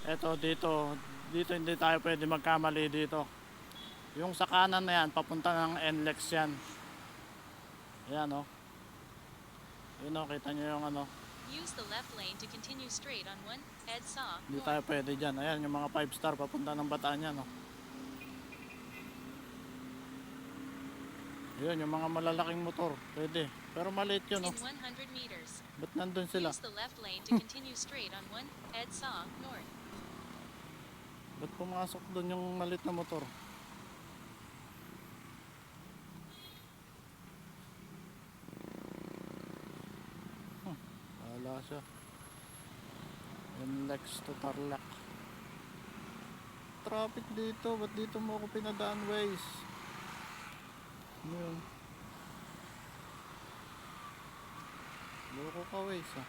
Eto dito hindi tayo pwede magkamali dito. Yung sa kanan na yan, papunta ng NLEX yan. Ayan o. Yun o, kita nyo yung ano. Use the left lane to continue straight on 1 EDSA Hindi North. tayo pwede dyan. Ayan yung mga 5 star papunta ng Bataan yan o. Yun yung mga malalaking motor. Pwede. Pero maliit yun o. In 100 meters, Ba't nandun sila? use the left lane to continue straight on 1 EDSA North. Ba't pumasok dun yung maliit na motor? Wala siya. NLEX to Tarlac. Traffic dito. Ba't dito mo ako pinadaan, ways? Ano yun? Loko ka, ways ah.